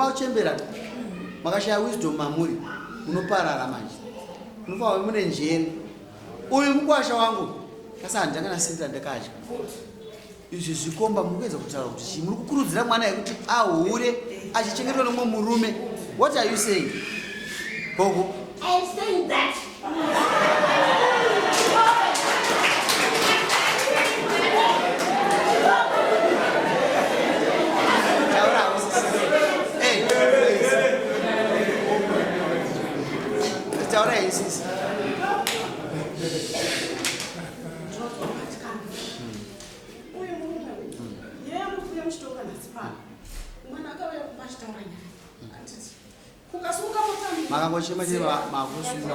mauchembera makashaya wisdom mamuri munoparara manje munofanwa mune njere uyu mukwasha wangu kasani ndakanasindira ndakadya izvi zvikomba mukuedza kutaura kuti chii muri kukurudzira mwana yekuti ahure achichengetwa nomwe murume. What are you saying Gogo? I am saying that taura isisi makangochema chiri makusunga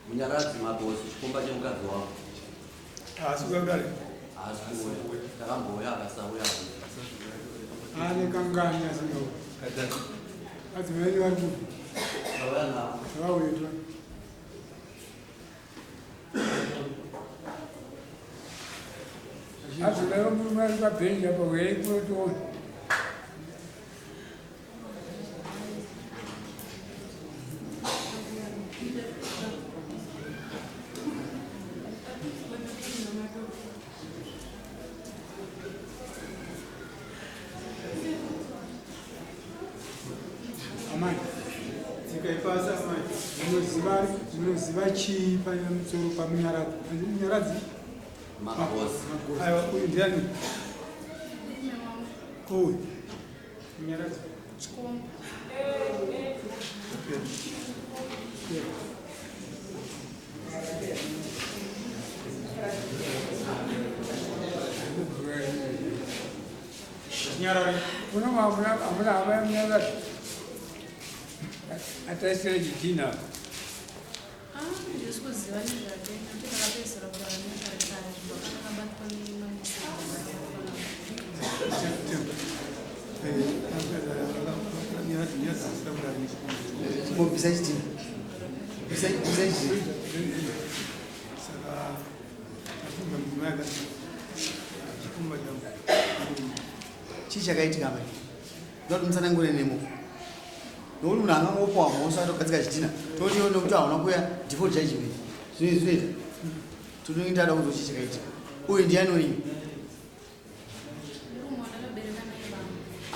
Munyaradzi mabosi chikomba chemukadzi wangu. Asukagari. Asikuwe. Takamboya akasauya. Ane kanganya sino. Azimeli wangu. Sawana. Sawaitwa. Azimeli mumari kapenja pawei kuto. Munoziva chii pamusoro pamunyaradzi? Munyaradzi? Mabosi. Aiwa, uyu ndiani? Uyu. Munyaradzi? Chikomba. Nyarari. Kuna amuna munyaradzi. Atasira chitina. Ndisi kuziva nezvake ndakapedzisira kutaura nezvarekare zvakakabatwa mobvisa chitima bvisa chitima saka afunga mudzimai akati chikomba changu chii chakaitika mai ndoti musanangure nemo nokuti munhu angangopowa mhosva atogadzika chitina totiwo nekuti hauna kuya default judgment zvinoita tinoita ada kuzo chii chakaitika uyu ndiani wenyu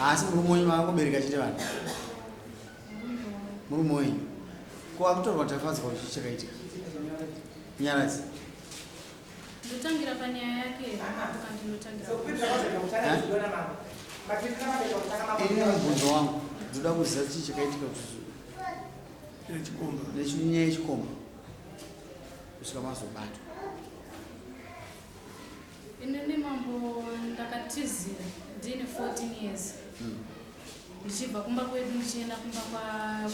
asi murume wenyu makangobereka chete vanhu murume wenyu ko akutorwa tafadzwa kuti chii chakaitika Munyaradzi ndotangira panyaya yake ini mubvunzo wangu ndoda kuziva chii chakaitika nechinyaya yechikomba kusvika mazobatwa. Inini mambo ndakatizira ndine 14 years ndichibva kumba kwedu ndichienda kumba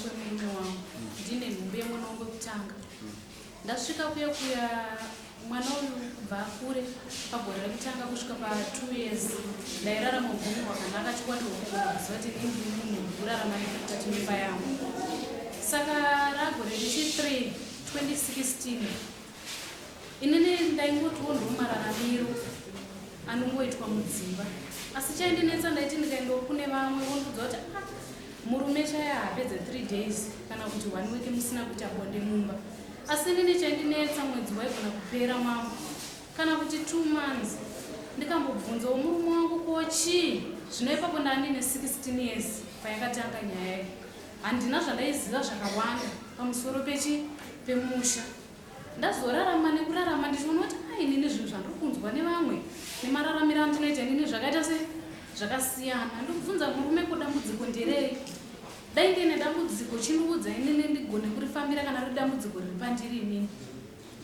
kwemurume wangu ndine nhumbi yemwana wangu wekutanga ndasvika kuya mwana uyu kubva akure pagore rekutanga kusvika pa2 years ndairarama upenyu hwakanaka chikwadi hwokuziva kuti ndiri munhu kurarama nekutati mimba yangu. Saka ragore rechi3 2016 inini ndaingotiwo ndomararamiro anongoitwa mudzimba asi chaindinetsa ndaiti ndikaendawo kune vamwe vondiudza kuti murume chaya hapedze 3 days kana kuti 1 week musina kuita bonde mumba, asi nini chandinetsa mwedzi waigona kupera mambo kana kuti 2 months. Ndikambobvunzawo murume wangu kochi zvino ipapo ndandine 16 years payakatanga nyaya yayo. Handina zvandaiziva zvakawanda pamusoro pemusha. Ndazorarama nekurarama ndichiona kuti inini zvinhu zvandiri kunzwa nevamwe nemararamiro andinoita inini zvakaita zvakasiyana. Ndikubvunza murume ko dambudziko nderei? Dai ndiine dambudziko chindiudza inini ndigone kurifambira kana riri dambudziko riri pandiri inini.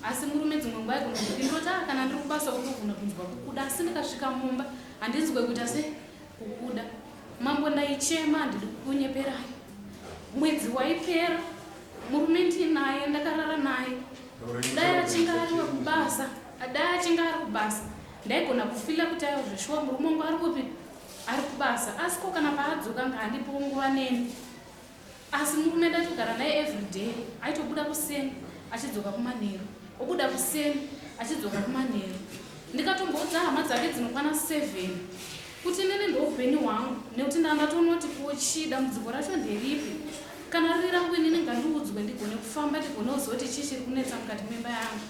Asi murume dzimwe nguva igona kundipindoti kana ndiri kubasa unogona kunzwa kukuda, asi ndikasvika mumba handinzwe kuita kukuda. Mambo ndaichema handidi kunyeperai. Mwedzi waipera murume ndinaye ndakarara naye. Dai achinge ari kubasa, ndaigona kufila kuti ayo zveshuwa murume wangu ari kubasa, asi ko kana paadzoka ngahandipo nguva neni. Asi murume ndatogara naye everyday, aitobuda kuseni achidzoka kumanheru, obuda kuseni achidzoka kumanheru. Ndikatomboudza hama dzake dzinokwana 7 kuti nene ndoupenyu hwangu, nekuti ndandatoona kuti kochi dambudziko racho nderipi. Kana riri rangu inini ngandiudzwe ndigone kufamba ndigone kuzoti chii chiri kunetsa mukati memba yangu.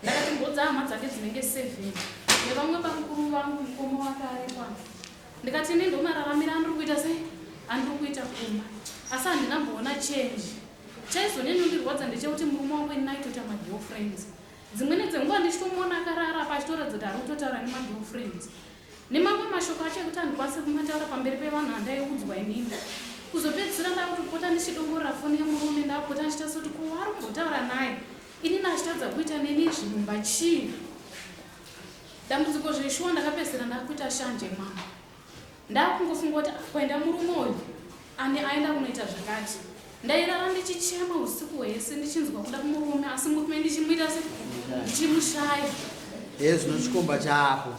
Ndakatomboudza hama dzake dzinenge 7 nevamwe vakuru vangu, mukoma wake arikwa. Ndikati ini ndomararamira andiri kuita sei? Andiri kuita kumba. Asi handinamboona change. Chaizonyanyondirwadza ndechekuti murume wangu ini aitoita magirlfriends. Dzimweni dzenguva ndichitomuona akarara pachitoratidza kuti ari kutotaura nemagirlfriends. Nemamwe mashoko acho ekuti handikwanisi kumataura pamberi pevanhu handaiudzwa inini. Kuzopedzisira ndakutopota ndichidongorera foni yemurume ndakupota ndichitasuti ko ari kumbotaura naye. Inini achitadza kuita neni zvinumba chii? Dambudziko zveshuwa ndakapedzisira ndakuita shanje mama. Ndakungofunga kuti kuenda murume uyu aenda kunoita zvakati. Ndairara ndichichema usiku hwese ndichinzwa kuda kumurume, asi murume ndichimuita ndichimushaya. Zvino chikomba chako.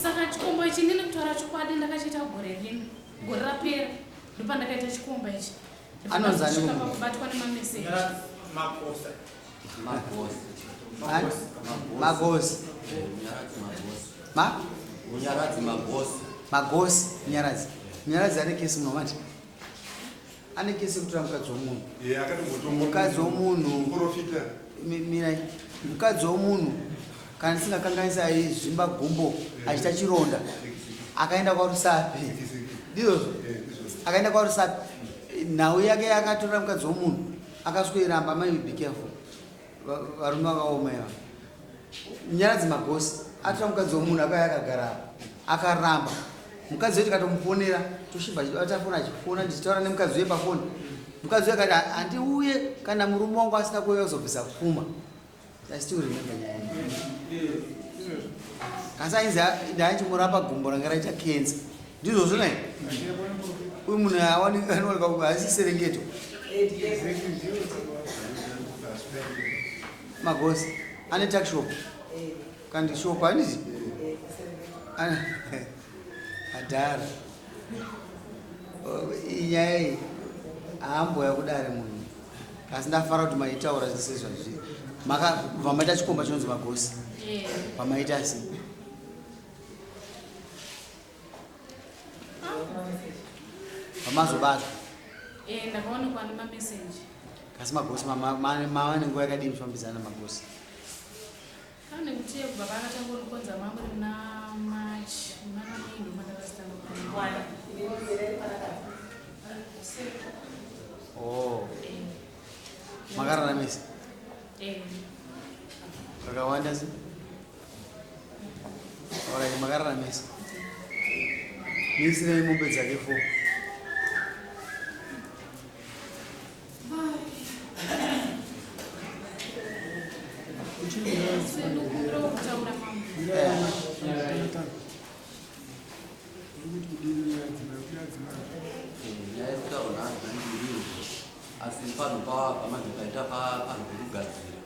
Saka chikomba ichi ndine kutaura chokwadi ndakachiita gore rimwe. Gore rapera ndopandakaita chikomba ichi. Anonzani kubatwa nemameseji. Magosi. Magosi Munyaradzi. Munyaradzi ane kesi munomati. Ane kesi kutora mukadzi womunhu. Mukadzi womunhu. Mirai. Mukadzi womunhu kana ndisingakanganisa zvimba gumbo achita chironda. Akaenda kwaRusapi. Ndizvo. Akaenda kwaRusapi. Nhau yake yakatora mukadzi womunhu. Akaswera mai be careful. Varume vakaoma iva. Munyaradzi Magosi atora mukadzi womunhu akagara akaramba. Mukadzi wetu katomufonera toshibva atafona achifona ndichitaura nemukadzi weye pafoni. Mukadzi weye akati handiuye kana murume wangu asina kuuya kuzobvisa pfuma. I still remember nyaya. Asi ainzi ndaachimurapa gumbo ranga raita kenza. Ndizvo zvona here? Uyu munhu anowanika kuti haasi Serengeto. Magosi ane takshop. Kandi shop handiti? Adhara. Inyaya iyi haamboya kudare munhu. Asi ndafara kuti maitaura zvese zvazvi. Kubva maita chikomba chinonzi Magosi. Pamaita sei? Pamazobata. Ndakaonekwa nemameseji. Kasi Magosi mava nenguva yakadini mufambidzana naMagosi? Pane kuti kubva pakatangonikonza mambo muna March, muna May ndomadakasitanga kuwana. Oh. Makararamisa? Kakawanda se? Alright, makararamisa. Nisirei mombe dzake 4. Asi pano pamazvikaita panhu pekugadzira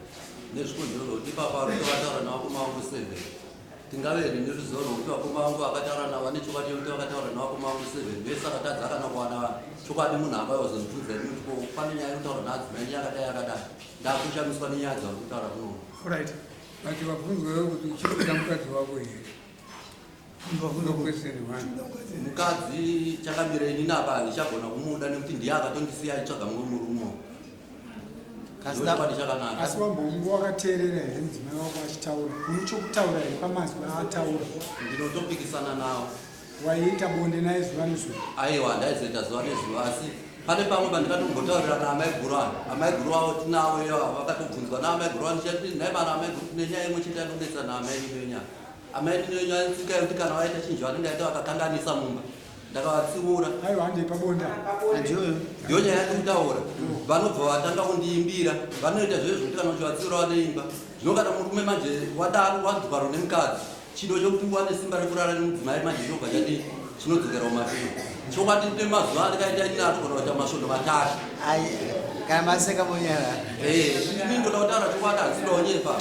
nezvikonzero ipapa rutavataura navo kuma vangu 7 tingave rini ruzivo rwokuti vakoma vangu vakataura navo nechokwadi yokuti vakataura navo kuma vangu 7 vese akatadza kana kuwana chokwadi munhu akayozozvibvunza rini kuti pane nyaya yekutaura nadzo nani yakadai yakadai ndakushamiswa nenyaya dzauri kutaura kuno. Alright. Vati vabvunzwewo kuti uchiri kuda mukadzi wako here. No question one. mukadzi chakamira ini napa ndichagona kumuda nekuti ndiye akatondisiya aitsvaga mumwe murume ndokwadi chakanaka. Asi wambombo wakateerera here mudzimai wako achitaura unochokutaura here pamazwi aataura ndinotopikisana nawo. waiita bonde naye zuva nezuva aiwa ndaizoita zuva nezuva asi pane pamwe pandikatombotaurira naamai guru ano amai guru avo tinavo iyo vakatobvunzwa naamai guru ano chati nhai mana amai guru tine nyaya imwe chete anodetsa naamai ninonya amai ninonya tsika yekuti kana vaita chinhu vanenge aita vakakanganisa mumba ndakavatsiura aiwa handei pabonda ndiyo nyaya yandikutaura vanobva vatanga kundiimbira vanoita zvezvo kuti kana uchivatsiura vaneimba zvino kana murume manje wadaro wadziparo nemukadzi chido chokuti wane simba rekurara nemudzimai manje chobva chati chinodzokera kumashure chokwati te mazuva andikaita ini atogona kuita masvondo matatu kana maseka munyara ini ndoda kutaura chokwati handisindaonyepa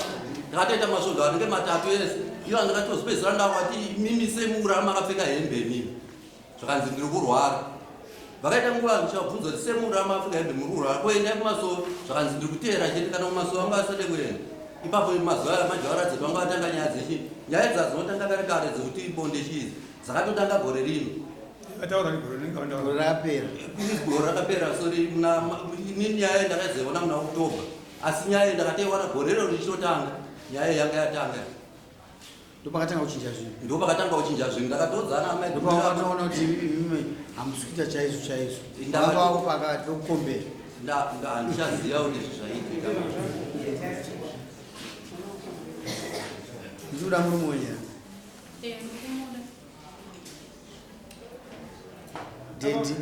ndakatoita masvondo anenge matatu ese iyo andikatozopedzisira ndakati mimise mura makapfeka hembe mimi zvakanzi ndiri kurwara vakaita nguva ndichabvunza kuti semura makapfeka hembe muri kurwara koendai kumasoro zvakanzi ndiri kuteera chete kana kumasoro anga asade kuenda ipapo mazuva majaara dzedu anga atanga nyaya dzechi nyaya dzadzinotanga kare kare dzekuti bonde chizi dzakatotanga gore rino gore rapera gore rakapera sori ini nyaya ndakazoiona muna oktoba asi nyaya ndakateiwana gore rero richitotanga nyaya yanga yatanga ndopakatanga kuchinja zvinhu ndopakatanga kuchinja zvinhu ndakatodzana amaidopaona kuti imi hamusi kuita chaizvo chaizvo vavo pakati pokukombera handichaziva kuti zvaitika ndikuda murumonya dedi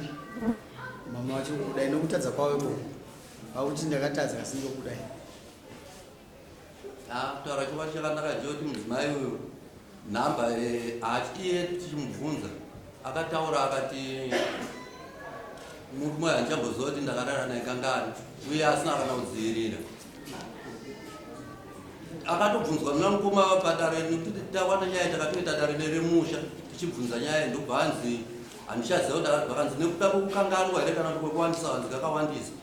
mama wacho kudai nokutadza kwaveko vakuti ndakatadza kasi ndokudai kutaura chikwati chakanaka chekuti mudzimai uyu nhamba iye tichimubvunza akataura akati murume handichambozova kuti ndakarara naye kangani uye asina kana kudzivirira akatobvunzwa muna mukoma padare nekuti tawana nyaya takatoita dare neremusha tichibvunza nyaya ndobva hanzi handichaziva kuti vakanzi nekuda kwokukanganwa here kana kuti kwekuwandisa hanzi kakawandisa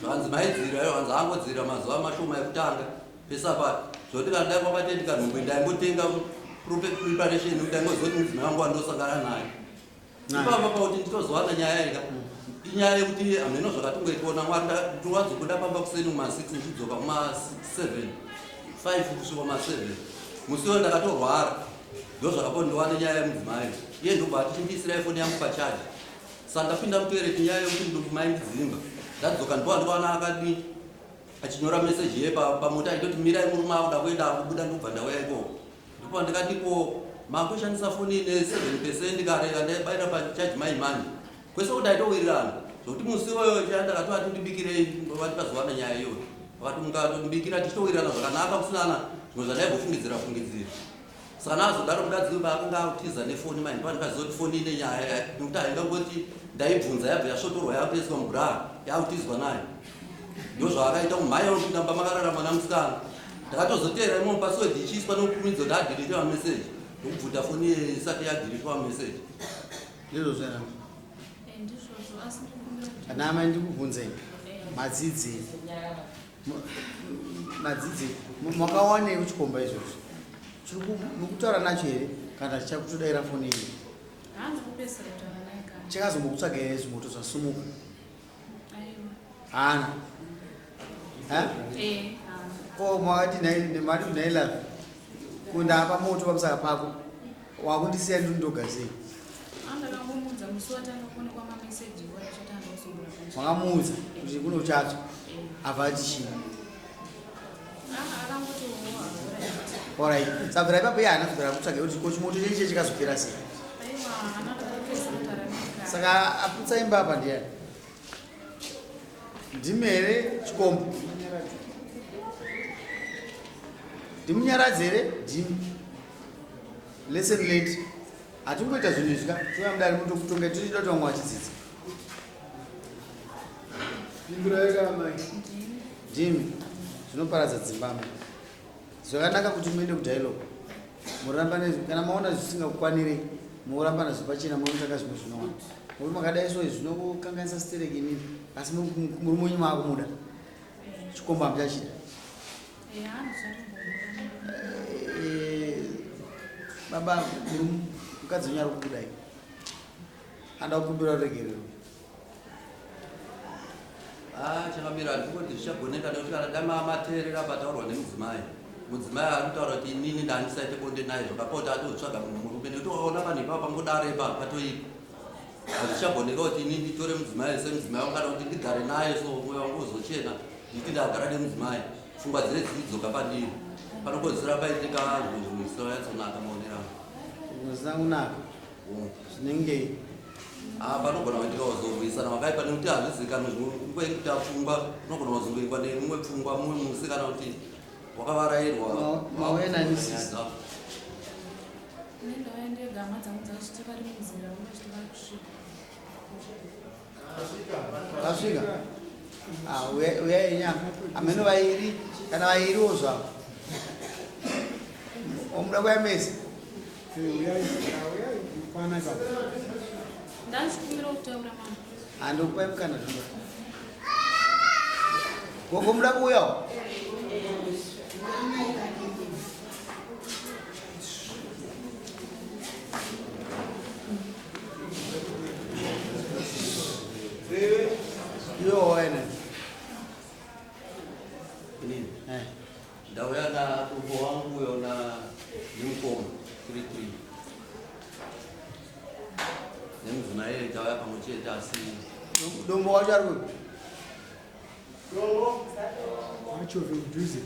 zvakanzi maidzira iyo hanzi angodzira mazuva mashoma ekutanga pesapa zvoti kana dai kwakatendika nhumbu ndaimbotenga preparation kuti ndaingozoti mudzimai wangu wandosangana naye ipapa pauti nditozowana nyaya ika inyaya yekuti hameno zvakatongoitona mwari towadzokuda pamba kuseni kuma6 ndichidzoka kuma7 5 kusvika kuma7 musiwo ndakatorwara ndo zvakapondiwane nyaya yemudzimai iye ndobva atichindisira ifoni yangu pachaji saka ndapinda mutoereti nyaya yekuti ndokumai ndidzimba ndadzoka ndobva ndikuwana akadi achinyora meseji ye pamota aitoti mirai murume akuda kuenda akubuda ndobva ndauya ikoko ndipo ndikatipo makoshandisa foni ne7% kare ndaibayira pachaji maimani kwese kuti aitowirirana zvokuti musi iwoyo chandakatoti ndibikirei vatikazowana nyaya iyoyo vakati mukatondibikira tichitowirirana zvakanaka kusinana zvimwe zvandaibofungidzira saka nazodaro mukadzi akanga akutiza nefoni mani pandikazoti foni ine nyaya nekuti haingangoti ndaibvunza yabva yasvotorwa yakutoiswa mubhraa yakutizwa nayo ndo zvaakaita kumhanya namba makararama namusikana ndakatozoteera imo pasiwedi ichiiswa nokukumidzo kuti adhirite mameseji ndokubvuta foni isati yadhiritwa mameseji ndizvozvera ana amai ndikubvunzei madzidzi makawanei kuchikomba izvozvo nokutaura nacho here kana chichakutodaira foni iyi chakazombokutsvaga here zvimoto zvasumuka hana ko makati mari kunailavi kundapa moto pamusaka pako wakundisiya ndindogazei wakamuudza kuti kuno uchatsva abva atichina orit sabvira ipapo iye hana kubvira kutsvaga kuti ko chimoto cheche chikazopera sei saka aputsa imba apa ndiani ndimere chikombo ndimunyaradzi here ndimi lesson late hatingoita zvinhu izvi ka tiva mudari mutokutonga tichida kuti vamwe vachidzidza ndimi zvinoparadza dzimbamo zvakanaka kuti muende kudialogue muramba kana maona zvisingakukwanirei muramba nazvo pachena munotsvaka zvimwe zvinowana nokuti makadai so zvinokukanganisa stereki inini asi muri munyu maakumuda chikombo hamuchachida baba mukadzi wenyu ari kukudai anda kukumbira uregerero chakamira ndikoti zvichagoneka nekuti kana damamateerera pataurwa nemudzimai mudzimai ari kutaura kuti inini ndandisaite bonde naye zvakapota atotsvaga murume nekuti waona vanhu ipapa ngodaro ipa patoipa hazvichagoneka kuti inini nditore mudzimai semudzimai wangada kuti ndigare naye so mwoyo wangu uzochena nditi ndagara nemudzimai pfungwa dzine dzidzoka padiri panokodzera paitika zvinhu zvisina yatsonaka maonerano zvisina kunaka zvinenge panogona kuitika kuzorwisana wakaipa nekuti hazvizikanwa zvinokuita pfungwa unogona kuzongoikwa nemumwe pfungwa mumwe musi kana kuti wakavarairwa mawenanisisa nendawaendega hama dzangu dzasviti vari muzira unosviti vari kusvika kasvika uyai nyama ameno vairi kana vairiwo zvavo omuda kuyamesa ndandichikumira kutaura mama handikupai mukana zvino gogo muda kuuyawo iwowaena inini ndauya nadombo wangu yona nemukoma 33 nemudzimai tauya pamwe chete asi dombo wacho ari kupi wachove kudhuze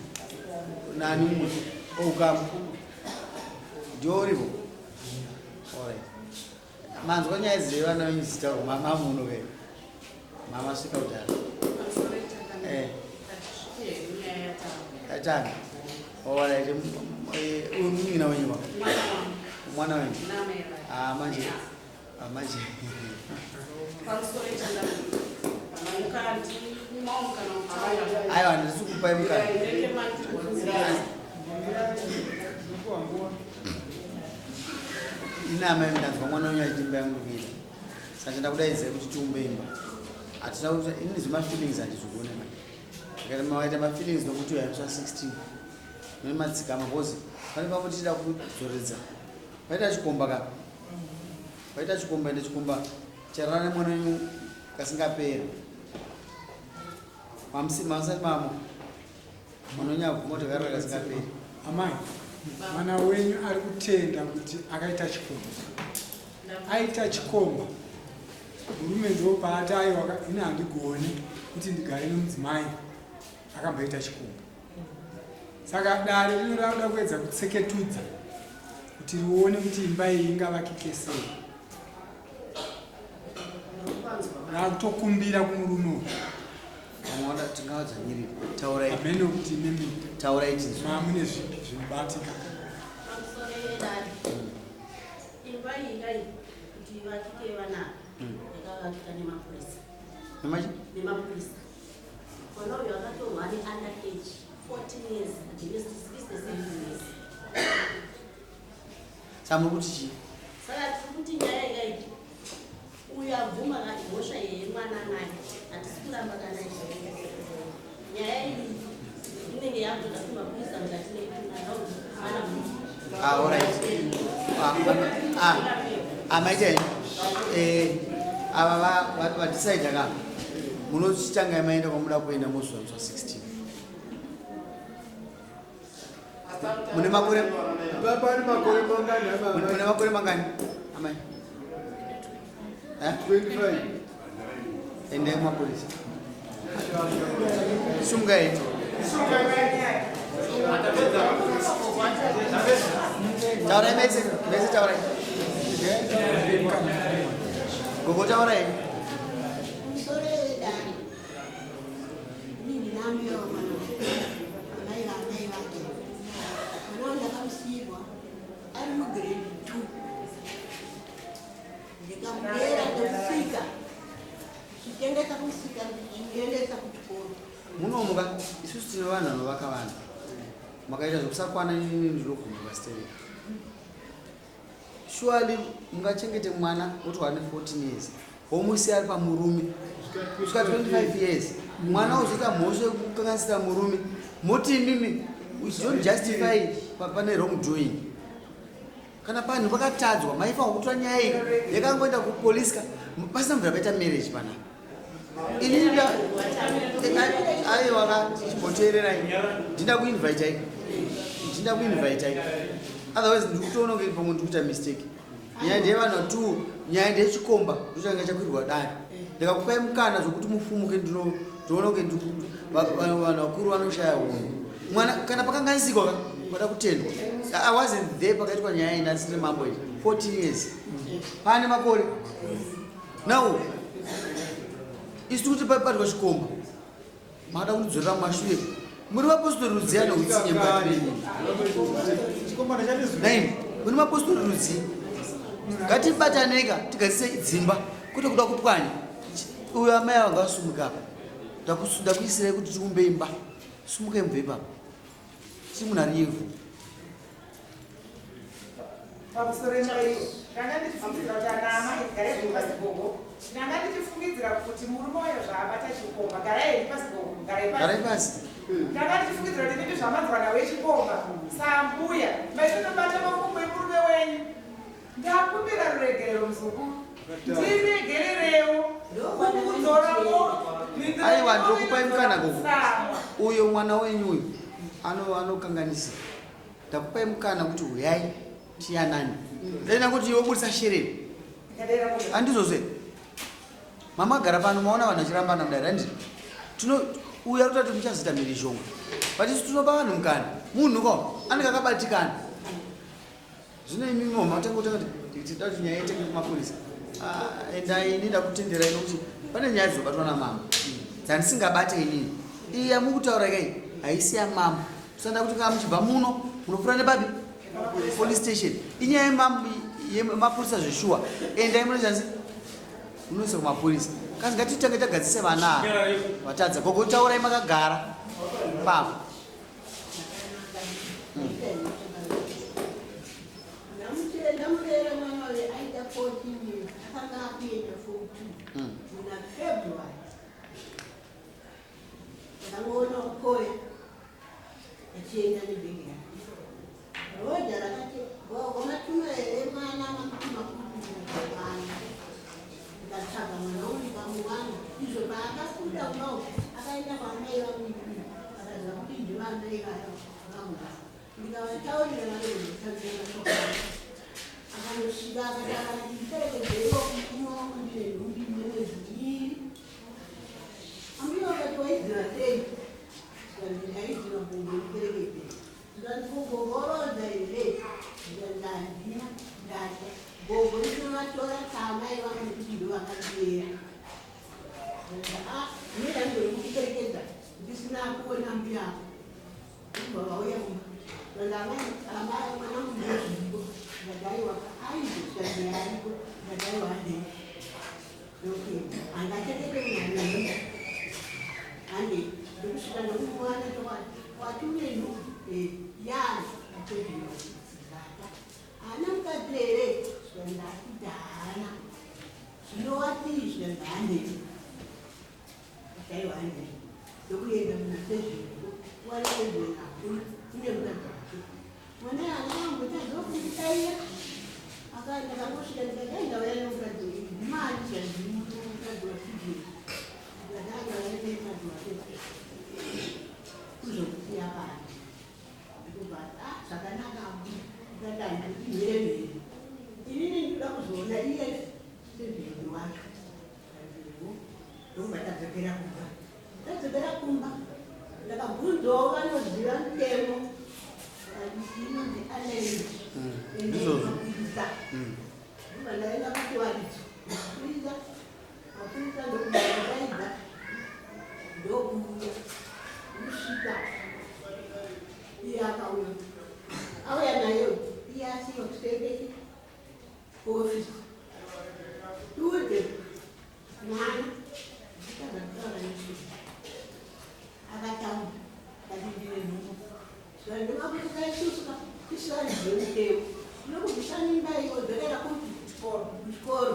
nani mumwe oukama ndio uripo manzwa nyaya dzevana venyu zitaurwa mama muno ve mama svika kudhara tatanga oraiti uyu munina wenyu mwana wenyu manje aiwa ndisi kupai mukana inamai ndanzwa mwana wenyu achitimba yangurukira saka ndakudaidzai kuti tiumbe imba hatina kuti ini zvemafeelings handizvikuone mai akati mawaita mafeelings nokuti uyaimswa 16 none matsikama bcause pane pamwe tichida kudzoredza paita chikomba ka paita chikomba ende chikomba charara nemwana wenyu kasingaperi mamusati mamo mwana wenyu aguma kuti karara kasingaperi amai mwana wenyu ari kutenda kuti akaita chikomba aita chikomba murume ndo paati aiwa ini handigoni kuti ndigare nemudzimai akamboita chikomba saka dare rinoda kuda kuedza kutseketudza kuti rione kuti imba iyi ingavakike sei rakutokumbira kumurume vamwaona tingavadzanyiri taurai amene kuti mimi taurai chinzwa mamune zvipi zvinobatika imba iyi ngai kuti vakike vana yakavakika nemapurisa nemapurisa mwana uyu akatorwa ane under age 14 years at least 67 years samuri kuti chii saka tiri kuti nyaya ikaiti uyu abvuma kati hosha yemwana naye hatisi kuramba kana nyaya iyi inenge yakutoda kumapurisa mukati mekunanaudi ana muti amaitei ava vatisaita ka munochitanga maenda kwamuda kuenda muzvamswa 16 mune makore mangani amai 25 ende mapurisa sungaiti taurai mese taurai gogo taurai munomuka isusu tine vanhu vanovaka vanhu makaita zvokusakwana inini ndinogumbuka steri surely mungachengete mwana otwa ne 14 years womusi ari pamurume kusvika 25 years mwana uzoita mhosvo yekukanganisira murume moti imimi we don't justify pane wrong doing kana panhu pakatadzwa maifanwa kutora nyaya iyi yakangoenda kupolisi pasina mvura paita marriage panapa. Ini aiwa chimboteererai ndinda kuinvitai otherwise ndikutoona kuti pamwe ndikuita mistake. Nyaya ndeyevanhu 2 nyaya ndeyechikomba ndochanga chakwirwa dare ndikakupai mukana zvokuti mufumuke ndinoona kuti vanhu vakuru vanoshaya unhu. Mwana kana pakanganisikwa vada kutendwa. I wasn't there pakaitwa nyaya inasire mambo 14 years pane makore now isi kuti pabatwa chikomba mada kundidzorera mumashure muri mapostori rudziya neutsinye mukati menyu muri mapostori rudziya ngatibataneka tigadzise dzimba kuti kuda kupwanya uyo amai vanga vasumuka apa ndakuisirai kuti tiumbe imba sumukai mubve ipapa simunhu ari ivhu. Ndanga ndichifungidzira kuti murume wayo zvaabata chikomba garai pasigogo garai pasi. Ndanga ndichifungidzira kuti ndizvo zvamanzwana wechikomba sambuya maitondobata makumbo emurume wenyu. Ndakumbira ruregerero muzukuru ndiregererewo kukudzoramo. Aiwa ndokupai mukana gogo uyo mwana wenyu uyu anokanganisira ndakupai mukana kuti uyai tiyanani ndena kuti iwe budisa shereni handizozve mama agara pano maona vanhu vachirambana kudai handii uya rutati muchazoita mhirizhonga but isi tinopa vanhu mukana munhu ko anenge akabatikana zvino imimo matangotanga tida kuti nyaya yetenge kumapurisa endai ini ndakutenderai nokuti pane nyaya dzizobatwa namama dzandisingabate inini iyi yamukutaura kai haisi yamama tusanda kuti kana muchibva muno munopfuura nebabi police station inyaya yemapurisa zveshuwa endai munoshandisa munoisa kumapurisa kasi ngatitange tagadzise vana vatadza gogo taurai makagara papa ndamurera mwana wayo aita 14 years akanga akuenda 14 muna February ndamuona ukoya achienda nebhegi yake roja rakati wamatuma here mwana makutuma kutuana ndatsvaga mwana uyu pamuwana izvo paakafunda kuno akaenda kwamai vamwii akaza kuti ndivanai vaya vakamugara ndikavataurira vareotaaa akanosvika akataka nditerekezeiwa kutuma wangu ndine nhumbi mwedzi 2 ambiwa akatiwaidzira sei ndikaidzira kunge nditerekezei ndikandikugogorodza here ndandina ndata gogo ndinovatora kamai vangu kuti ndovakatiyera nida ndorikutiterekedza ndisina kuona mbiyako vavauya amai mwanangu ndozviko ndadaiwa aizoshandeariko ndadaiwa ade angatetete mnanaa ande ndokusvika ndokumwana watumenu yana atozviozata ana mukati here zvandakudhana zvinowatii zvandane adaiwa ande ndokuenda munatezviko wareezvenakuna ine mukati wake mwana yana wangu tazokundikaiya akaenda kangosvika ndikaenda vayanomukadzi mari zvandimukadzi wafijiri ndadanga vayanemukadzi wake kuzokusiya pano ndikubata zvakanaka ndikatandikuiheremhere inini ndikuda kuzoona iye sevhiri wacho ndokubva tadzokera kumba tadzokera kumba ndakabvunzawo vanoziva mutemo inonzi allergy endekuisa ndobva ndaenda kuchiwaridzo mapurisa ndokubaidza ndokuuya kusvika iye akauya auya nayo iye asiyo kusendeke kuofisi tude mwana akataura katindine nhungu ndimapurisa isizvanizveutemo nokubvisanimbaiodzokera kuchikoro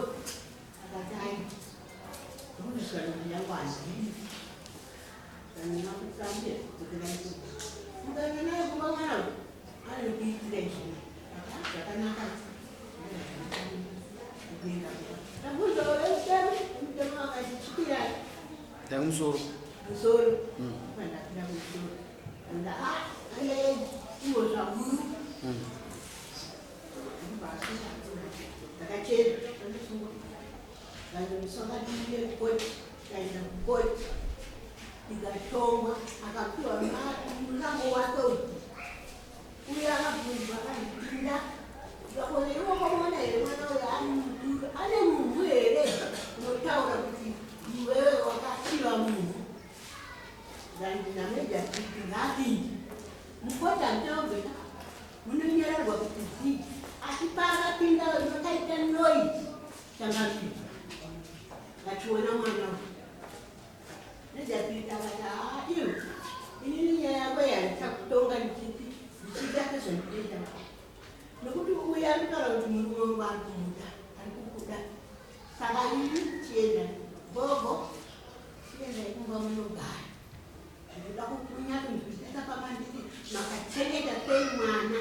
akatai ndikuzvisaniyangwazii ndinakutambia dzokera mukaenda naye kumba mwanangu anokuitira izvi zvakanaka Musoro. Ikachomwa akapiwa mlango wake uya akabvunzwa akazvipinda ikakona iwo kwamona here mwana uyo ane munhu here unotaura kuti iwewe wakasiva munhu nameja kuti ngadii mukota ntaobeta munonyararwa kuti zii asi paakapinda notaita noi changapinda ngachiona mwana nezapita kati iyo inini nyaya yako yandichakutonga ndichita sezvandinoita nokuti uya anotaura kuti murume wangu ari kumuda ari kukuda saka ini chienda gogo chiendai kumba munogara ndinoda kukunya kunzwisisa pamanditi makachengeta sei mwana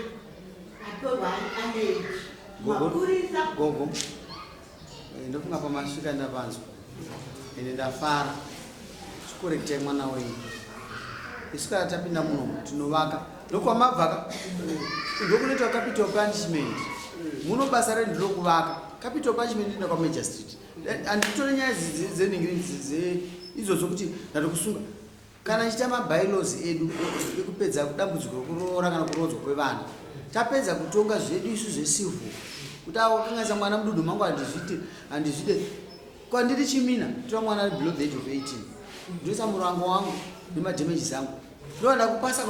atorwa ari aneji mapurisa gogo ndofunga pamasvika ndapanzwa ende ndafara chikorekitai mwana wenyu isu kana tapinda muno tinovaka nokwamabvaka ndokunoitwa capital punishment muno basa renyu ndokuvaka capital punishment inoenda kwamajor street handitore nyaya dzeningiri izvozo kuti ndatikusunga kana nchita mabylaws edu ekupedza dambudziko rokuroora kana kurodzwa kwevana tapedza kutonga zvedu isu zvesivhu kuti awakangaisa mwana mududu mangu handizvide kwandiri chimina tora mwana ari below the age of 18 ndoisa murango wangu nemadhemeji zangu ndoenda kupasa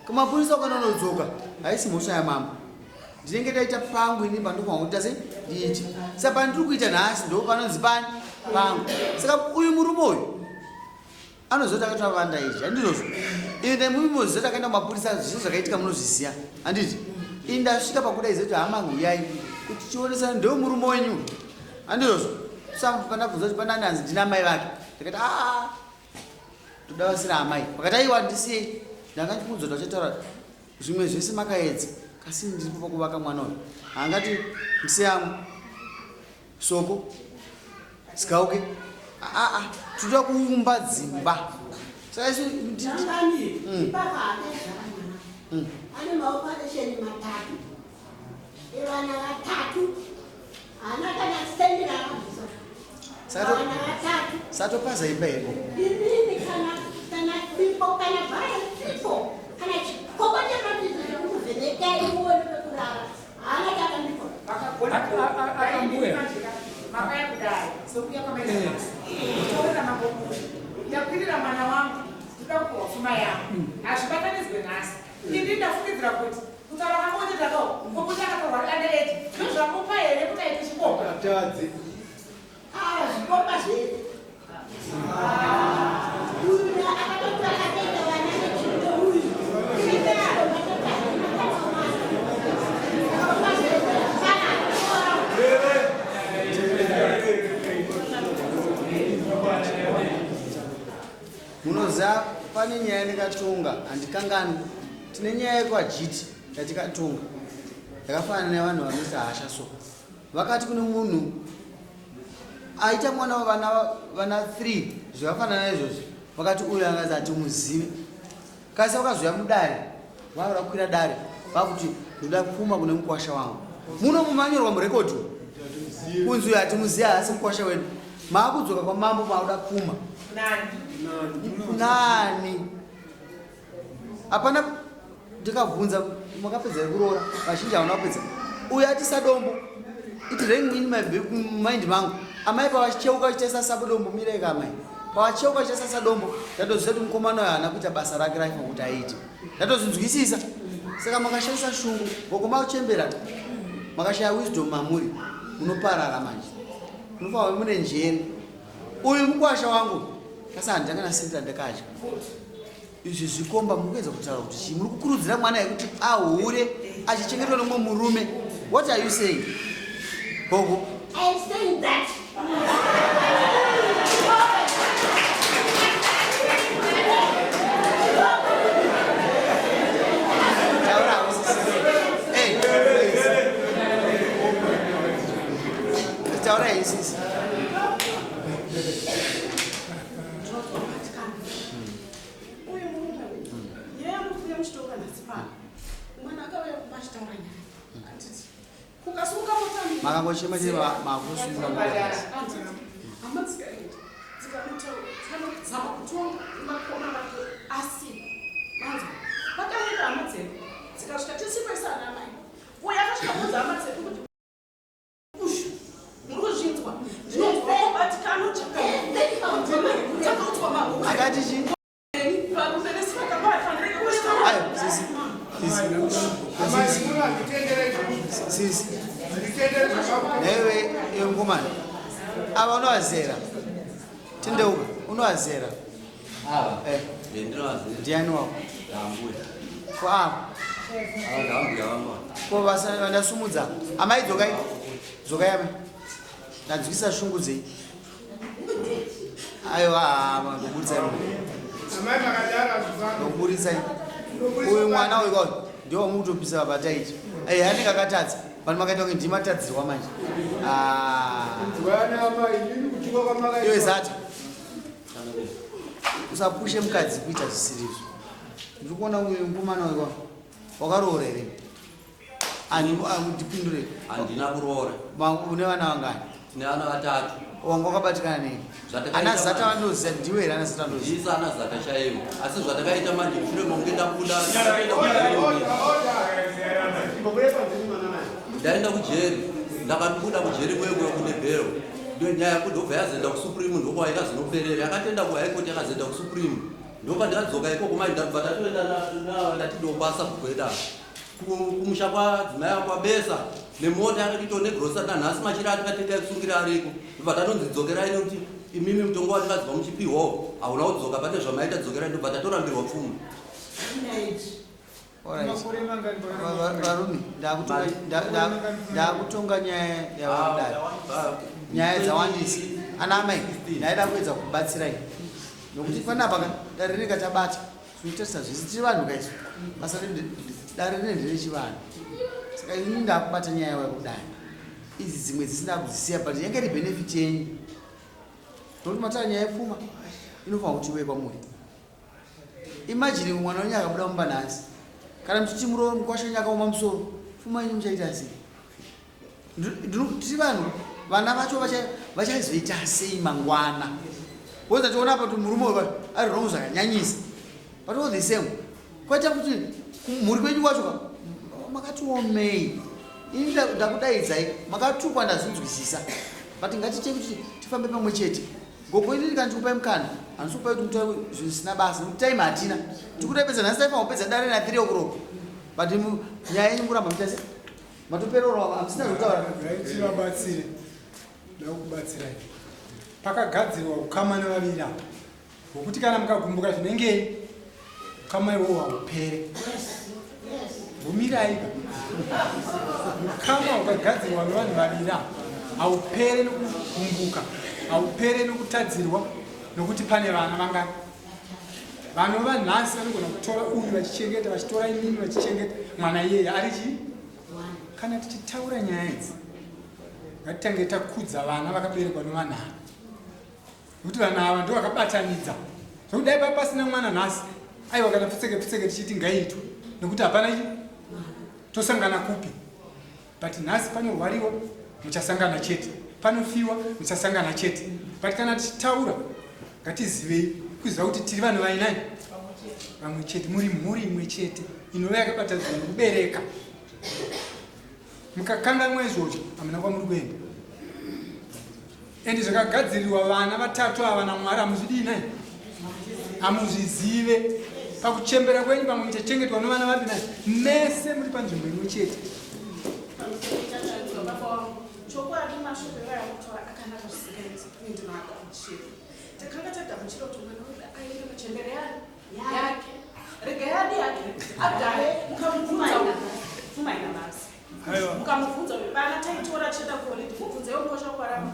kumapurisa ukanonodzoka haisi mhosva yamambo ndinenge taita pangu ini pandokwanguta se ndiiti saka pandiri kuita nhasi ndo panonzi pani pangu saka uyu murume uyu anozoti akatora vanda izvi handizvozvo ine mumozoti akaenda kumapurisa zvinhu zvakaitika munozviziya handiti ini ndasvika pakudai zoti hamangu yai kuti chionesana ndeo murume wenyu handizvozvo pandabvunza kuti pandani hanzi ndina mai vake ndikati toda vasira amai vakati aiwa ndisiyei ndakachibvunza kuti vachataura zvimwe zvese makaedza kasi ndiripo pakuvaka mwana uyu haangati ndiseyangu soko sikauke toda kuumba dzimba saka isu ane maoparesheni matatu evana vatatu haana kana stendera vana vatatu satopaza imba iko inini kana sipo kana bhaya sipo kana chikoko chematizo chekuvhenekai muone pekurara haana chakandipo akambuya makaya kudai sokuya kwamaizasi utoona mabokuzi ndakwirira mwana wangu ndida kuwafuma yangu hazvibatanidzwe nhasi ini ndafungidzira kuti kutaura kwangotitadao kokuti akatorwa dandeeti ndozvakupa here kuti aite chikomba zvikomba zvedu uyu akatotora akaita vana vechino uyu munoziva pane nyaya yandikatonga handikangani tine nyaya yekwajiti yatikatonga yakafanana nevanhu vanoita hasha so vakati kune munhu aita mwana vana 3 zvakafanana izvozvo vakati uyu angazi hatimuzive kasi vakazouya mudare vava kwira dare vakuti ndoda kupfuma kune mukwasha wangu muno mumanyorwa murekodhi kunzi uyu hatimuzive hasi mukwasha wedu maakudzoka kwamambo maauda kupfuma nani hapana ndikabvunza makapedza kuroora vazhinji havana kupedza uyu atisa dombo iti reng in mind mangu amai pavacheuka vachitaisa sabudombo mireka amai pavacheuka vachitaisa dombo ndatoziva kuti mukomana uyo haana kuita basa rake raifa kuti aite ndatozvinzwisisa saka makashandisa shungu ngoko mauchembera makashaya wisdom mamuri munoparara manje munofanwa mune njere uyu mukwasha wangu kasi handanganasinzira ndakadya izvi zvikomba mukuedza kutaura kuti chii muri kukurudzira mwana yekuti ahure achichengetwa nomwe murume. What are you saying, Gogo? I am saying that Hey, please. muchitoka nhasi pano mwana akauya kuba achitaura nyaya anditi kukasuka motambiri makangochema chiri makusunga hama dzikaenda dzikamutaudzama kutonga makoma vake asi manzwa vakaenda hama dzedu dzikasvika tisipaisa ana mai uye akasvika kunza hama dzedu kuti ushu muri kuzvinzwa ndinonzwa kubatikano chakautswa mahu akati chii varumenesi vakabata ayo sisi newe yongomani ava unovazera tindeuka unovazera ndiani wako kwavo ko vandasumudza amai dzokai dzokai amai ndanzwisa shungu dzei aiwa ndoburisai ndoburisai uyu mwana wekao ndiwo mutopisa vabataiti anenge akatadza vanhu makaita kuti ndimatadzirwa manje iwe zata usapushe mukadzi kuita zvisirizvo ndiri kuona uyu mukomana wekao wakaroora here ndipindure handina kuroora une vana vangani tine vana vatatu wanga wakabatikana nei ana zata vandoziva ndiwe here ana zata ndoziva ndisa ana zata chaivo asi zvatakaita manje mushure mokunge ndabuda ndaenda kujeri ndakandibuda kujeri kwekwe kune bhero ndo nyaya kudobva yazoenda kusupreme ndokwa ikazinoperera yakatoenda kuhaikoti yakazoenda kusupreme ndopa ndikadzoka ikoko manje ndabva ndatoenda ndatidobasa kugweda kumusha kwadzimai kwabesa nemota yakatito negrosa nanhasi machira atingatenda kusungira ariko ndobva tanonzidzokerai nekuti imimi mutongo watingadzwa muchipiwo hauna kudzoka pane zvamaita dzokerai ndobva tatorambirwa pfuma varume ndakutonga nyaya yavadai nyaya dzawandisa ana amai ndaida kuedza kubatsirai nokuti panapa dare rinenge tabata tinotarisa zvese tiri vanhu kaisu basa dare rine ndere chivanhu saka ini ndakubata nyaya yekudai idzi dzimwe dzisina kudzisiya but yange iri benefit yenyu nokuti matara nyaya yepfuma inofanira kuti iwe kwamuri imagine mwana wenyu akabuda mumba nhasi kana mchiti murooro mukwasha nyaka uma musoro pfuma yenyu muchaita sei tiri vanhu vana vacho vachaizoita sei mangwana woza tiona apa kuti murume wepa ari rongo zvakanyanyisa but all the same kwaita kuti mhuri kwenyu kwacho makatiomei ini ndakudaidzai makatukwa ndazvinzwisisa but ngatiite kuti tifambe pamwe chete ngoko ini ndikandikupai mukana handisikupai kuti muta zvisina basa nekuti time hatina tikutapedza nhasi taifangopedza dare na3 o'clock but nyaya yenyu muramba mutase matoperora hamusina zvokutaura tivabatsire ndakubatsirai pakagadzirwa ukama nevaviri apa hwokuti kana mukagumbuka zvinenge ukama iwowo haupere vumirai ukama ukagadzirwa nevanhu vaviri apa haupere nokugumbuka haupere nokutadzirwa nokuti pane vana vangani vanhu vanhasi vanogona kutora uyu vachichengeta vachitora inini vachichengeta mwana iyeye ari chii kana tichitaura nyaya idzi ngatitange takudza vana vakaberekwa nevanhani nokuti vanhu ava ndo vakabatanidza zokudai pa pasina mwana nhasi aiwa kana pfitseke tichiti ngaiitwe nekuti hapana chi tosangana kupi but nhasi panorwariwa muchasangana chete panofiwa muchasangana chete but kana tichitaura ngatizivei kuziva kuti tiri vanhu vainani vamwe chete muri mhuri imwe chete inova yakabatanidzwa nekubereka mukakanganwa izvozvo hamuna kwamuri kuenda ende zvakagadzirirwa vana vatatu ava namwari hamuzvidii nai hamuzvizive pakuchembera kwenyu pamwe muchachengetwa nevana vapi nai mese muri panzvimbo imwe chete chokwadi mashoko evayakutora akanaka zvisingaiti indinoaka muchiro takanga tagamuchira kuti mwana wedu aende muchembere yake rega yadi yake agare mukamubvunza basi mukamubvunza vana taitora tichida kuoneti mubvunzewo mbosha kwarama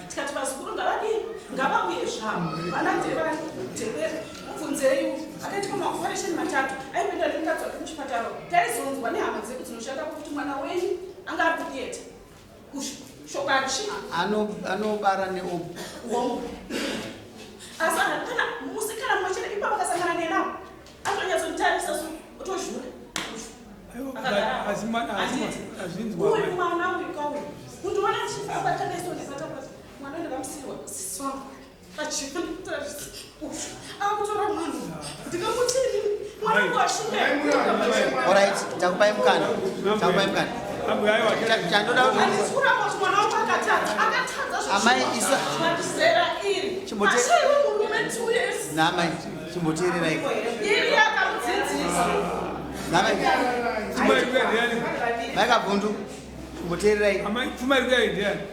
tikati vazukuru ngavadii ngavabuye zvavo vana ndevadeberi mubvunzei akaita pamaoperesheni matatu aipinda ndingadzwake muchipataro taizonzwa nehama dzedu dzinoshanda kuti mwana wenyu anga apidiyeta shokachi anobara neobu asi kana musikana mwachere ipa vakasangana nenavo azonyatsotarisa utoshu Alright, takupai mukana. Chandoda amai isa namai chimboteererai namai maikabvundu chimboteererai pfuma iri kuya ndiani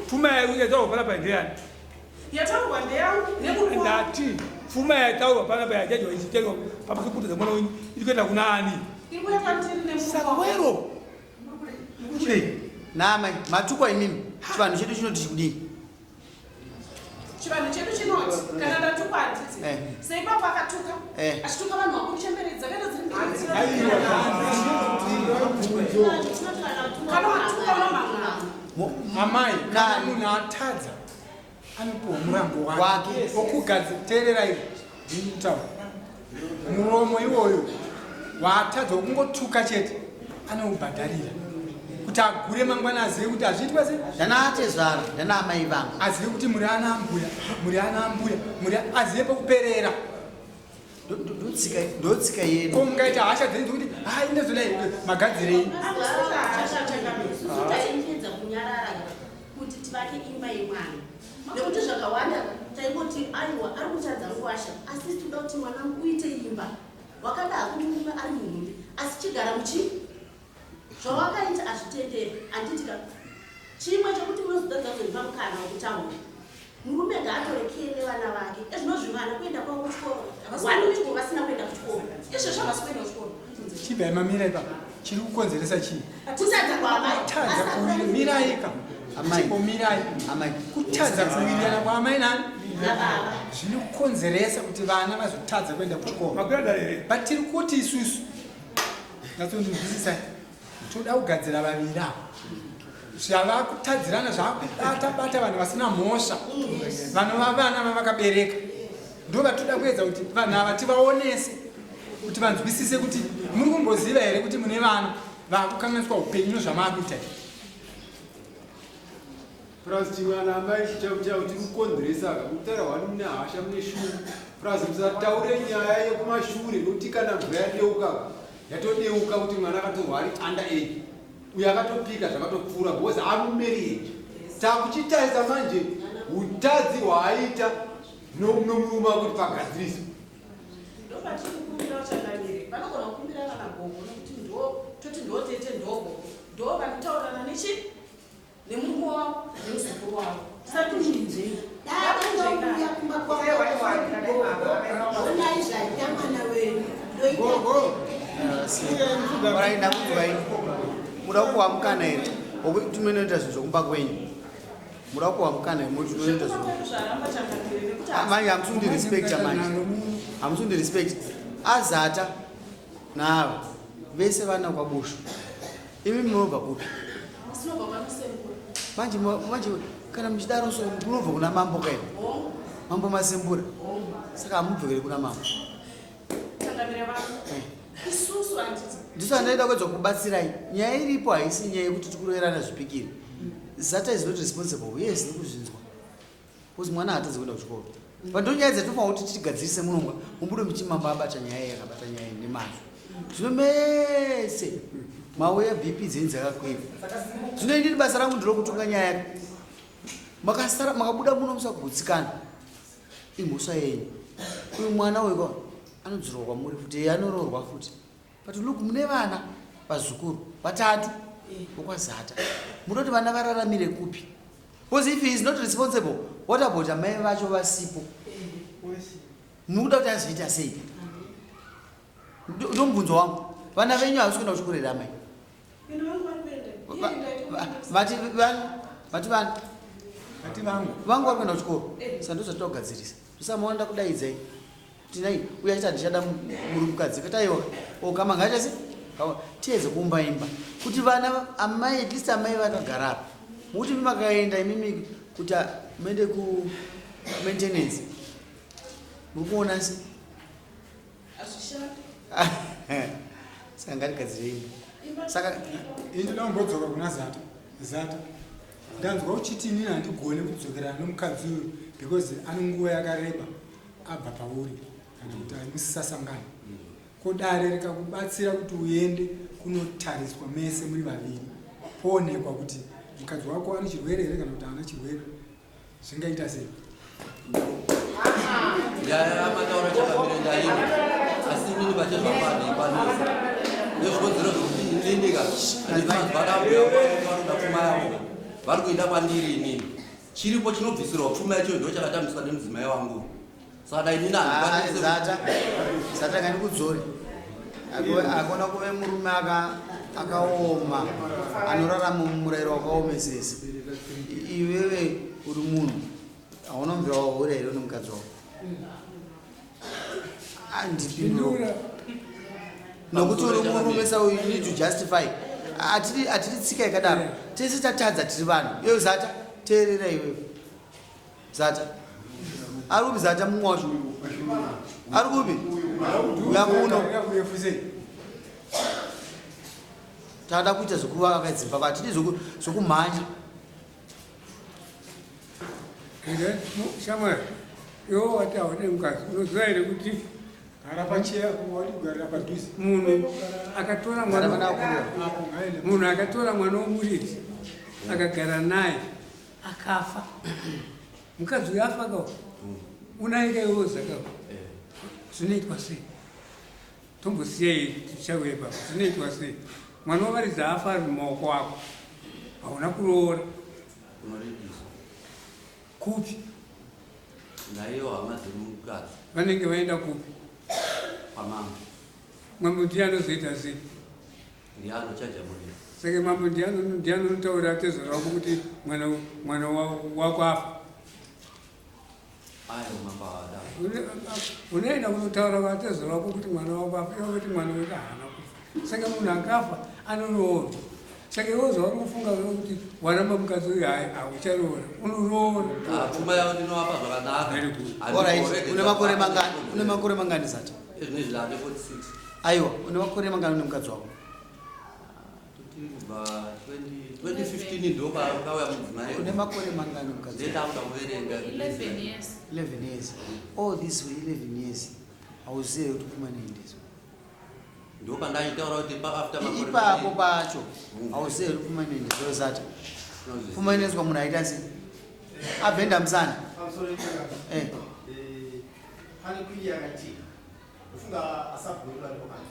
pfuma yataurwa panapa ndiani ndati pfuma yataurwa panapa yajajwa ichitenga pamakiputudza mwana wenyu iri kuenda kunani saka wero namai matukwa imimi chivanhu chedu chinoti chikudii chivanhu chedu chinoti kana ndatukwa handiti seipapa akatuka achituka vanhu vakuchemberedza kana amai kana munhu atadza anopiwa murambo wake wokugadziterirai ndinitaura muromo iwoyo waatadza wokungotuka chete anoubhadharira kuti agure mangwana azive kuti hazviitwa sei ndanaatezvara ndanaamai vangu azive kuti muri ana ambuya muri azive pekuperera ndotsika yedu ko mungaiti hasha dzenzi kuti indezonai magadzirei tainyenza kunyarara kuti tivake imba yemwana nekuti zvakawanda taingoti aiwa ari kutadza nguwasha asi tinoda kuti mwana uite imba wakada kuti murume ari muhumbi asi chigara muchi zvawakaita hazvitenderi anditika chimwe chekuti unozodadzazoripa mukana wokutaura murume ngaatorekere vana vake ezvinozvimwana kuenda kwavo kuchikoro waniko vasina kuenda kuchikoro izvezvo havasi kuenda kuchikoro chibva mamira ipapa chiri kukonzeresa chii kutadza kwaamai tadza kumirai amai kutadza kuwirirana kwaamai nani nababa zvinokonzeresa kuti vana vazotadza kuenda kuchikoro but tiri kuti isusu natsondinzwisisai toda kugadzira vaviri avo zvava kutadzirana zvakubata vanhu vasina mhosva vanova vana vavakabereka ndo vatoda kuedza kuti vanhu ava tivaonese kuti vanzwisise kuti muri kumboziva here kuti mune vana vakukanganiswa upenyu zvamaakuita plus chimwana amai chau tiri kukonzeresa kutaura wani mune hasha mune shure plus musataure nyaya yekumashure nokuti kana mvura yadeuka yatodeuka kuti mwana akatorwa ari under age uyo akatopika zvakatopfuura bcause ari mumarriage takuchitarisa manje utadzi hwaaita nomurume akuti pagadziriswa vanogona kukumbira vana gogo nokuti toti ndotete ndogo ndo vanotaurana nechi nemurume wavo nemuzukuru wavo satuchinzei muda kuwamukana here okuti munoita zvinhu zvokumba kwenyu muda kuwamukana here muti munoita manje hamusundirespecta manje hamusundirespecta azata naava vese vana kwabushu imi munobva kupi manje kana muchidaro so munobva kuna mambo kaini mambo masembura saka hamubvekere kuna mambo ndiso andaida kwedza kubatsirai nyaya iripo haisi nyaya yekuti tikuroverana zvipikiri zata is not responsible yes nekuzvinzwa kuzi mwana haatadzi kuenda kuchikoro pando nyaya dzatofanira kuti tigadzirise munongwa mubudo muchimamba abata nyaya yakabata nyaya nemazvo zvino mese mauya bp dzenyu dzakakwira zvino indini basa rangu ndirokutonga nyaya yake makabuda muno musakugutsikana imhosva yenyu uyu mwana weka anodzorwa kwamuri futi anoroorwa futi but look mune vana vazukuru vatatu vokwazata munoti vana vararamire kupi because if he is not responsible what about amai vacho vasipo mukuda kuti azoita sei ndomubvunzo wangu vana venyu havisi kuenda kuchikorera amai vati vangu vari kuenda kuchikoro sando zvatida kugadzirisa tisamawanda kudaidzai kuti nai uya chiti handichada murumukadzi kataiwa okama ngachasi tiedze kuumba imba kuti vana amai at least amai vakagara apa mukuti imi makaenda imimi kuti mende kumaintenance muri kuona se saka ngatigadzire imba saka ini ndinambodzoka kuna zata ndanzwa uchiti inini handigone kudzokerana nomukadzi uyu because anonguva yakareba abva pauri kana kuti musisasangana ko dare rikakubatsira kuti uende kunotariswa mese muri vaviri poonekwa kuti mukadzi wako ane chirwere here kana kuti haana chirwere zvingaita sei mataura chakamire ndaino asi inini vachezvapanipanisa nezvikodzero zvokuti inindika vakabuyaaaroda pfuma yavo vari kuenda kwandiri inini chiripo chinobvisirwa pfuma yacho ndo chakatambiswa nemudzimai wangu saka dai inini zata ngani kudzore akona kuve murume akaoma anorarama mumurayiro wakaomesese iwewe uri munhu hauna mvura wahura here nemukadzi wako andipindura nokuti uri murume sau you need to justify hatiri tsika ikadaro tese tatadza tiri vanhu iyo zata teerera iwewe zata ari kupi zata mumwasho ari kupi uyakuno tada kuita zvekuvakadzimba vatidi zvokumhanya shamwari iwo watawa nemukadzi unoziva here kuti gara pacheya kugarira padhuze munhu akatora mwana womuridzi akagara naye akafa mukadzi uyo afa kawo unaika iwo zakao zvinoitwa sei tombosiyai tichauya ipapo zvinoitwa sei mwana wovaridzi afa ari mumaoko ako hauna kuroora kupi naiyo hama dzemukadzi vanenge vaenda kupi pamambo mambo ndiye anozoita sei ndianochajamurira saka mambo ndiye anotaurira tezo rako kuti mwana wako afa ayo mambavada unoenda kunotaura vatezo rako kuti mwana wako afa iwo kuti mwana wako haana kufa saka munhu akafa anoroora saka iwo zvauri kufunga kuti waramba mukadzi uyu haucharoora unoroora pfuma yavo ndinovapa zvakanaka une makore mangani zata ezvinezvilande 46 aiwa une makore mangani nemukadzi wako kubva 2015 ndo pakauya mudzimai une makore mangani nemukadzi ndetakuda kuverenga 11 years 11 years all this 11 years hauzive kuti pfuma neendezo ndo pandachitaura kuti after ipapo pacho hauzive kuti pfuma neendezo zata pfuma inoiswa munhu aita sei abhenda musana pane kwiri yakaitika ufunga asabhurira nepokati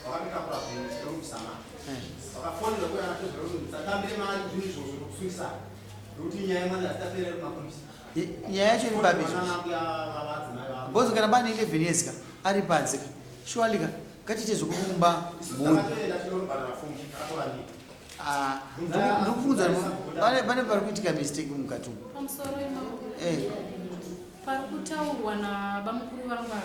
wakapikapura bhenichitomukisama vakafonera kuya natozvatambire mari zvinhu izvozvo nokusungisa nokuti nyaya yemwana dzitaperera kumapolisa nyaya yacho iri pabizo bhozi kana bane 11 years ka ari panze ka surely ka ngatiite zvokurumba mhuri ndikufunza pane pari kuitika mistake mukati umu pamusoro pari kutaurwa nabamukuru vangu ava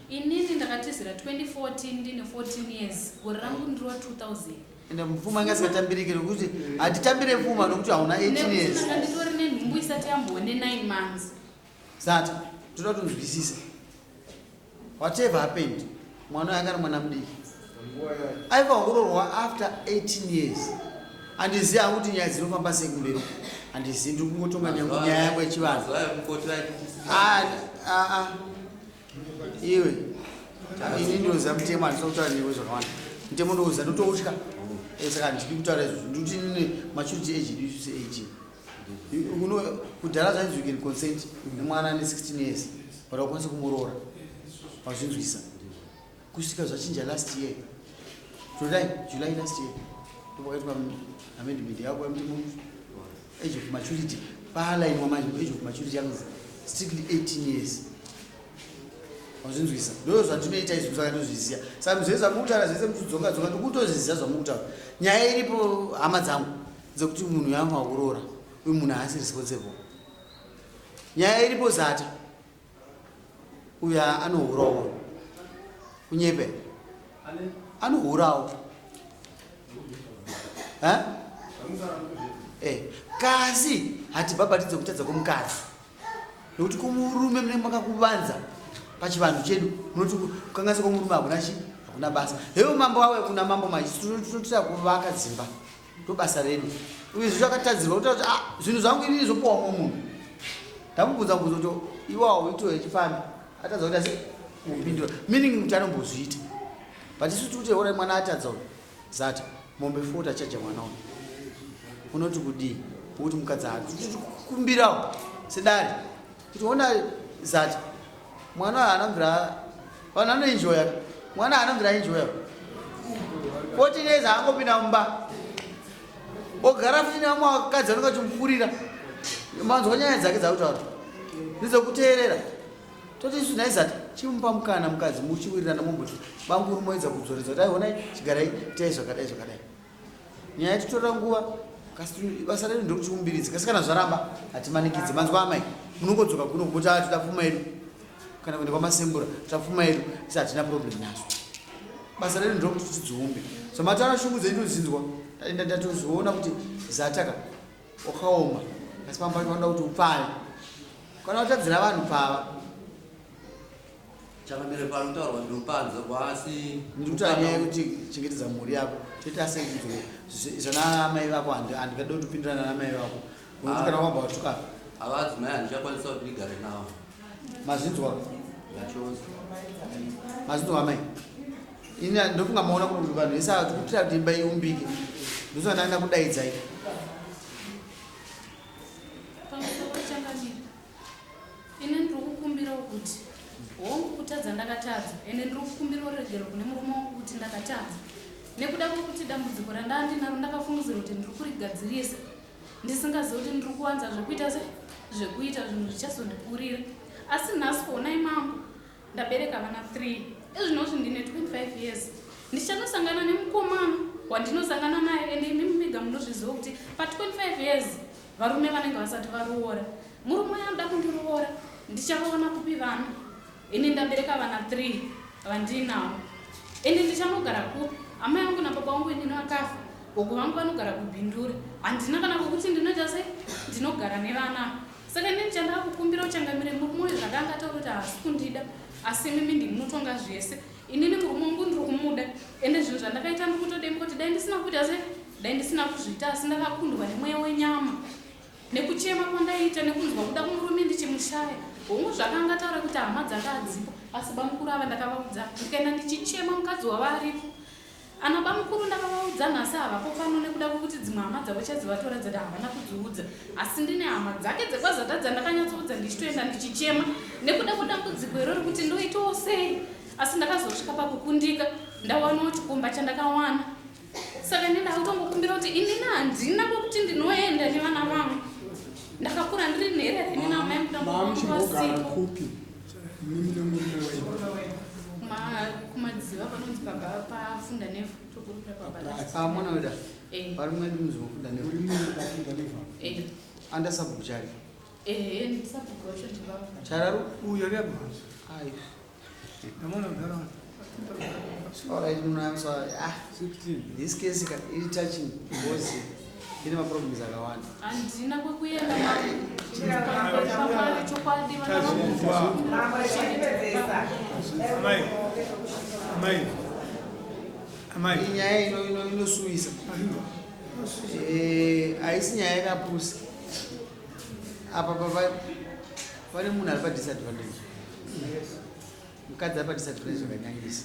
inini ndakatizira 2014 ndine 14 years gore rangu ndiriwa 2000 ende mupfuma angasikatambirike nokuti hatitambire pfuma nokuti hauna 18 years nditori nenhumbu isati yambone 9 months zata toda kutonzwisisa whatever happened mwana akari mwana mudiki aiva kuroorwa after 18 years handiziva kuti nyaya dzinofamba sei kumberi handizivi ndiri kungotonga nyaya yako yechivanhu iwe ini ndinoziva mutemo handisa kutaura newe zvakawanda mutemo ndouziva ndotoutya saka handidi kutaura izvozvo ndikuti inini maturity age isu se18 kudhara zvanzi you can consent nemwana ane 16 years but haukwanisi kumuroora wazvinzwisa kusvika zvachinja last year July last year ndopakaitwa amendment yako yamutemo age of maturity paalainwa manje age of maturity yangu strictly 18 years wazvinzwisa ndo zvandinoita izvi zvakandozviziva saka muzvese zvamukutaura zvese muchidzonga ndokutozviziva zvamukutaura nyaya iripo hama dzangu dzekuti munhu yangu akuroora uyu munhu haasi responsible nyaya iripo zata uyu anohurawo kunyepe anohurawo kasi hatibhabhatidze kutadza kwomukadzi nokuti kumurume mune makakuvanza pachivanhu chedu munoti kukanganisa kwomurume hakuna basa hewe mambo wawe kuna mambo mazhi tinotira kuvaka dzimba tobasa redu uye zvakatadzirwa kuti zvinhu zvangu inini zopuwa mumwe munhu ndamubvunza mubvunzo kuti iwawo ito yechifambi atadza kuti asi kupindura meaning kuti anombozviita but isu tiri kuteora mwana atadza zata mombe 4 achaja mwana uyu unoti kudii kuti mukadzi kumbirawo sedare kuti ona zata mwana anamvira vanhu anoenjoya mwana anamvira enjoya 14 years angopinda mumba ogara futi nevamwe vakadzi anonga chimupfurira manzwa nyaya dzake dzakutaura ndizokuteerera toti isu naizati chimupa mukana mukadzi muchiwirirana momboti banguru moedza kudzoredza kuti aionai chigarai itai zvakadai zvakadai nyaya yatitorera nguva kasi basa redu ndokuchiumbiridza kasi kana zvaramba hatimanikidze manzwa amai munongodzoka kuno kuti toda pfuma yedu kana kuenda kwamasembura toda pfuma yedu isi hatina problem nazvo basa redu ndokuti tidziumbe so matara shungu dzeitozinzwa taenda tatozoona kuti zataka wakaoma asi pamba panoda kuti upfale kana utadzira vanhu pava chakamire panotaurwa ndiupanze kwasi ndikutanyaya kuti chengetedza mhuri yako toitaseizvo zvona amai vako handingada kutopindirana namai vako nokuti kana wamba watuka avadzimai handichakwanisa kuti ndigare navo mazvinzwa ndachonzi mazvinzwa amai ini ndofunga maona kuti vanhu vese tikutira kuti imba iumbike ndosaka ndanga kudaidzai ine ndiri kukumbira kuti hongu kutadza ndakatadza ende ndiri kukumbira uregero kune murume wangu kuti ndakatadza nekuda kwokuti dambudziko randandinaro ndakafungidzira kuti ndiri kurigadzirisa ndisingazivi kuti ndiri kuwanza zvekuita zvekuita zvinhu zvichazondipurira asi nhasi kuonai mambo ndabereka vana 3 izvinozvi ndine 25 years ndichanosangana nemukomana wandinosangana naye ende imi miga munozviziva kuti pa25 years varume vanenge vasati varoora murume anoda kundiroora ndichavaona kupi vana ini ndabereka vana 3 vandinavo ende ndichanogara kupi amai vangu nababa vangu inini vakafa gogo vangu vanogara kubhindura handina kana kokuti ndinoita sei ndinogara nevana saka ini ndichandava kukumbira uchangamire murume uyu zvakanga taura kuti haasi kundida asi mimi ndimunotonga zvese inini murume wangu ndiri kumuda ende zvinhu zvandakaita ndikutodemba kuti dai ndisina kuita sei dai ndisina kuzviita asi ndakakundwa nemweya wenyama nekuchema kwandaita nekunzwa kuda kumurume ndichimushaya hongu zvakanga taura kuti hama dzakadzipo asi bamukuru ava ndakavaudza ndikaenda ndichichema mukadzi wavaripo ana bamukuru ndakavaudza nhasi havapo pano nekuda kwokuti dzimwe hama dzavo chadzivatora dzati havana kudziudza asi ndine hama dzake dzekwazata dzandakanyatsoudza ndichitoenda ndichichema nekuda kudambudziko irori kuti ndoitawo sei asi ndakazosvika pakukundika ndawanawo chikomba chandakawana saka ndindakutongokumbira kuti inini handina kwokuti ndinoenda nevana vangu ndakakura ndiri nherere inini amai mutamboasipo kumadziva panonzi pafunda nefu mwana weda pari mwedu muzofunda nefu andasabhukuchari ndisabhukuvacho ndivavo chararu uyo rebwa ai namona mudharaunda alright munaamsa this case iri touching because ine maproblems akawanda handina kwekuenda chokwadi iyi nyaya inosuwisa haisi nyaya yakapusa apa pane munhu ari padisadvantage mukadzi ari padisadvantage zvakanyanyisa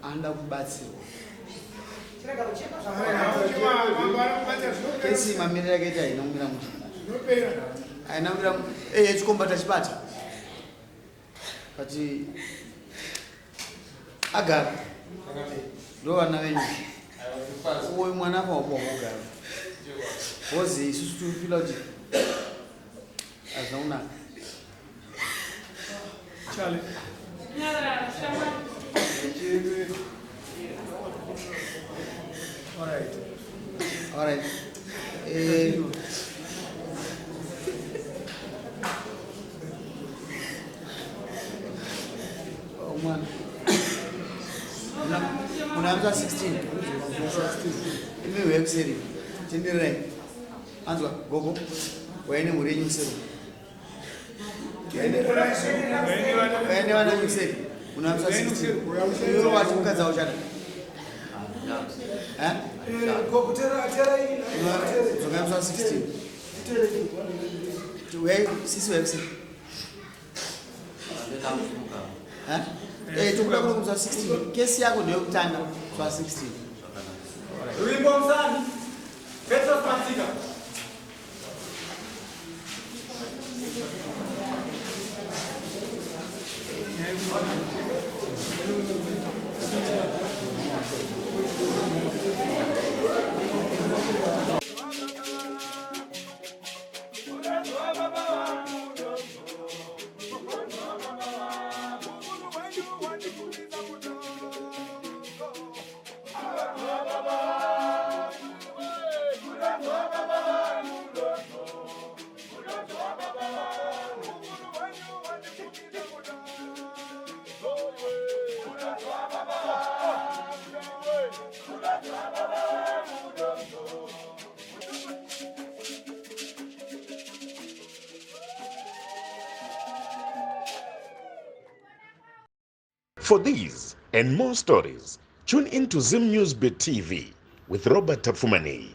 anoda kubatsirwa kesi mamiriro akaita haina kumira muti haina kumira chikomba tachibata kuti agara ndo vana venyu uyu mwana apa wapuwa kugara hozi isusu tirikufila kuti hazvina kunaka chale all right mwana unaanza 16 imi wekuseri tindirirai anzwa gogo waine mhuri yenyu kuseri waine vana kuseri unaanza 16 iwe wati mukadzi wavo chada Zonga msa 16. Wewe sisi wewe sisi. Tukuda kulo msa 16. Kesi yako ndio kutanga msa 16. Wimbo msani. Petro Patika. For these and more stories, tune in to Zim News Bit TV with Robert Tafumani.